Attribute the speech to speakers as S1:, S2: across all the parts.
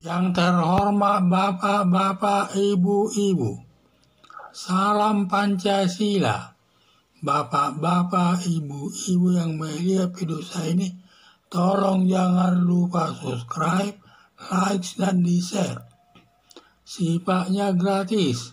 S1: Yang terhormat Bapak-Bapak, Ibu-Ibu, salam Pancasila. Bapak-Bapak, Ibu-Ibu yang melihat video saya ini, tolong jangan lupa subscribe, like, dan di-share. Sifatnya gratis.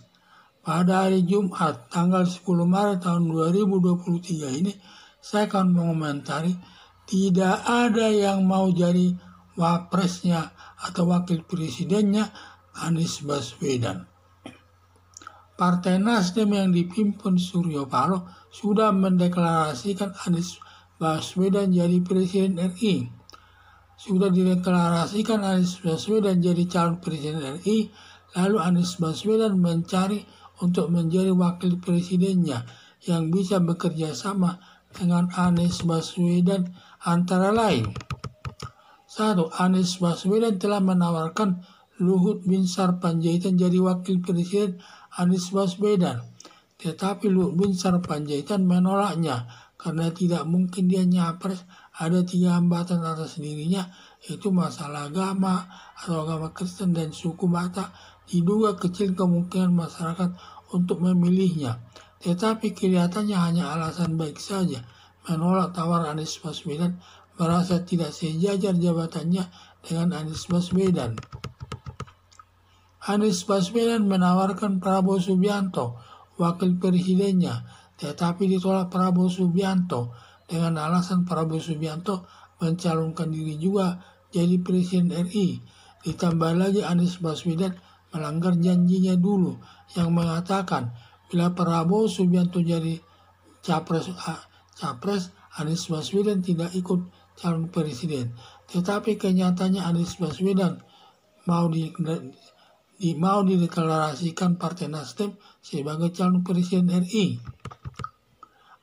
S1: Pada hari Jumat, tanggal 10 Maret tahun 2023 ini, saya akan mengomentari tidak ada yang mau jadi wapresnya atau wakil presidennya Anies Baswedan. Partai Nasdem yang dipimpin Surya Paloh sudah mendeklarasikan Anies Baswedan jadi presiden RI. Sudah dideklarasikan Anies Baswedan jadi calon presiden RI, lalu Anies Baswedan mencari untuk menjadi wakil presidennya yang bisa bekerja sama dengan Anies Baswedan antara lain. 1. Anies Baswedan telah menawarkan Luhut Binsar Panjaitan jadi wakil presiden Anies Baswedan. Tetapi Luhut Binsar Panjaitan menolaknya karena tidak mungkin dia nyapres. Ada 3 hambatan atas dirinya, yaitu masalah agama atau agama Kristen dan suku Batak. Diduga kecil kemungkinan masyarakat untuk memilihnya. Tetapi kelihatannya hanya alasan baik saja. Menolak tawar Anies Baswedan, merasa tidak sejajar jabatannya dengan Anies Baswedan. Anies Baswedan menawarkan Prabowo Subianto wakil presidennya, tetapi ditolak Prabowo Subianto dengan alasan Prabowo Subianto mencalonkan diri juga jadi presiden RI. Ditambah lagi Anies Baswedan melanggar janjinya dulu yang mengatakan bila Prabowo Subianto jadi capres, Anies Baswedan tidak ikut calon presiden. Tetapi kenyataannya Anies Baswedan mau dideklarasikan Partai Nasdem sebagai calon presiden RI.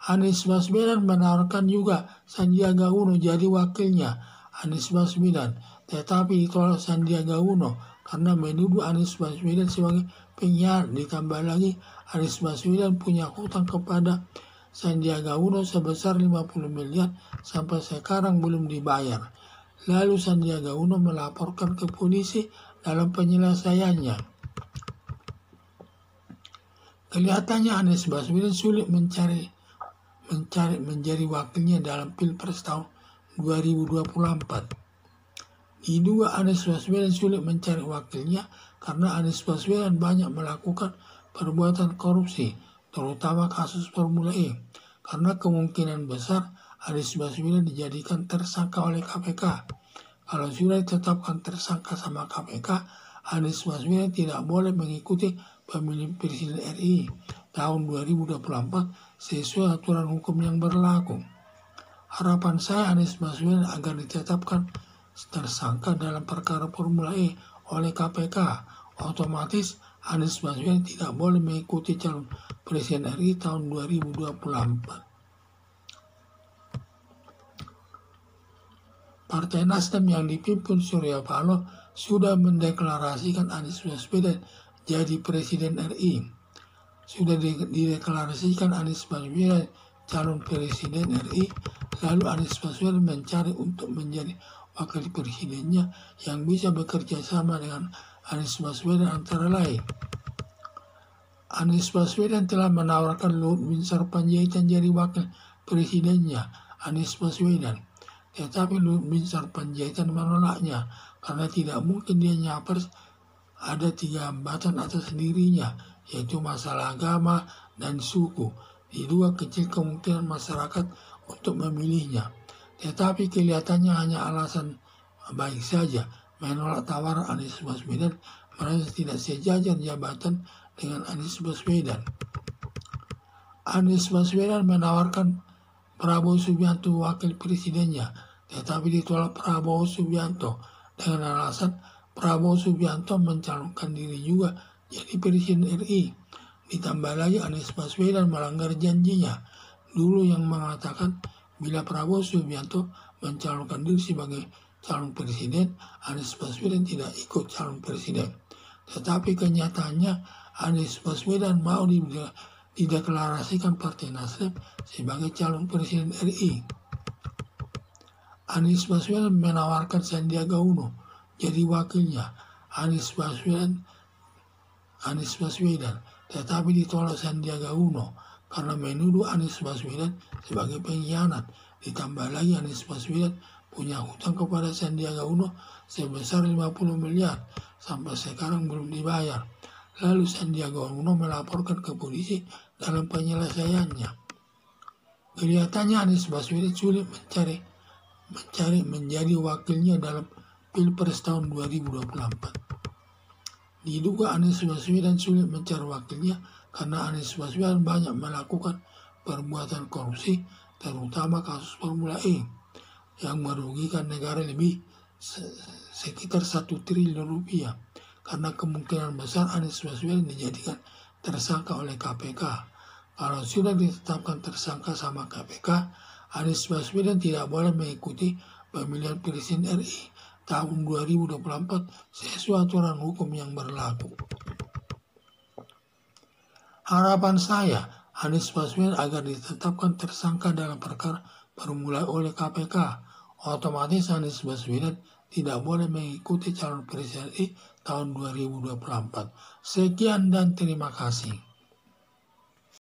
S1: Anies Baswedan menawarkan juga Sandiaga Uno jadi wakilnya Anies Baswedan, tetapi ditolak Sandiaga Uno karena menuduh Anies Baswedan sebagai penyiar. Ditambah lagi Anies Baswedan punya hutang kepada Sandiaga Uno sebesar 50 miliar sampai sekarang belum dibayar. Lalu Sandiaga Uno melaporkan ke polisi dalam penyelesaiannya. Kelihatannya Anies Baswedan sulit menjadi wakilnya dalam Pilpres tahun 2024. Diduga Anies Baswedan sulit mencari wakilnya karena Anies Baswedan banyak melakukan perbuatan korupsi, terutama kasus Formula E. Karena kemungkinan besar Anies Baswedan dijadikan tersangka oleh KPK. Kalau sudah ditetapkan tersangka sama KPK, Anies Baswedan tidak boleh mengikuti pemilihan presiden RI tahun 2024 sesuai aturan hukum yang berlaku. Harapan saya Anies Baswedan agar ditetapkan tersangka dalam perkara Formula E oleh KPK. Otomatis Anies Baswedan tidak boleh mengikuti calon presiden RI tahun 2024. Partai Nasdem yang dipimpin Surya Paloh sudah mendeklarasikan Anies Baswedan jadi presiden RI. Sudah dideklarasikan Anies Baswedan calon presiden RI, lalu Anies Baswedan mencari untuk menjadi wakil presidennya yang bisa bekerja sama dengan Anies Baswedan antara lain. Anies Baswedan telah menawarkan Luhut Binsar Panjaitan jadi wakil presidennya Anies Baswedan. Tetapi Luhut Binsar Panjaitan menolaknya karena tidak mungkin dia nyapres. Ada 3 hambatan atas dirinya, yaitu masalah agama dan suku. Diduga kecil kemungkinan masyarakat untuk memilihnya. Tetapi kelihatannya hanya alasan baik saja. Menolak tawaran Anies Baswedan, merasa tidak sejajar jabatan dengan Anies Baswedan. Anies Baswedan menawarkan Prabowo Subianto wakil presidennya, tetapi ditolak Prabowo Subianto dengan alasan Prabowo Subianto mencalonkan diri juga jadi presiden RI. Ditambah lagi Anies Baswedan melanggar janjinya dulu yang mengatakan bila Prabowo Subianto mencalonkan diri sebagai calon presiden, Anies Baswedan tidak ikut calon presiden. Tetapi kenyataannya Anies Baswedan mau dideklarasikan Partai Nasdem sebagai calon presiden RI. Anies Baswedan menawarkan Sandiaga Uno jadi wakilnya. Anies Baswedan, tetapi ditolak Sandiaga Uno karena menuduh Anies Baswedan sebagai pengkhianat. Ditambah lagi Anies Baswedan punya hutang kepada Sandiaga Uno sebesar 50 miliar sampai sekarang belum dibayar. Lalu Sandiaga Uno melaporkan ke polisi dalam penyelesaiannya. Kelihatannya Anies Baswedan sulit mencari menjadi wakilnya dalam Pilpres tahun 2024. Diduga Anies Baswedan sulit mencari wakilnya karena Anies Baswedan banyak melakukan perbuatan korupsi, terutama kasus Formula E yang merugikan negara lebih sekitar 1 triliun rupiah. Karena kemungkinan besar Anies Baswedan dijadikan tersangka oleh KPK. Kalau sudah ditetapkan tersangka sama KPK, Anies Baswedan tidak boleh mengikuti pemilihan presiden RI tahun 2024 sesuai aturan hukum yang berlaku. Harapan saya, Anies Baswedan agar ditetapkan tersangka dalam perkara bermulai oleh KPK. Otomatis Anies Baswedan tidak boleh mengikuti calon presiden RI tahun 2024. Sekian dan terima kasih.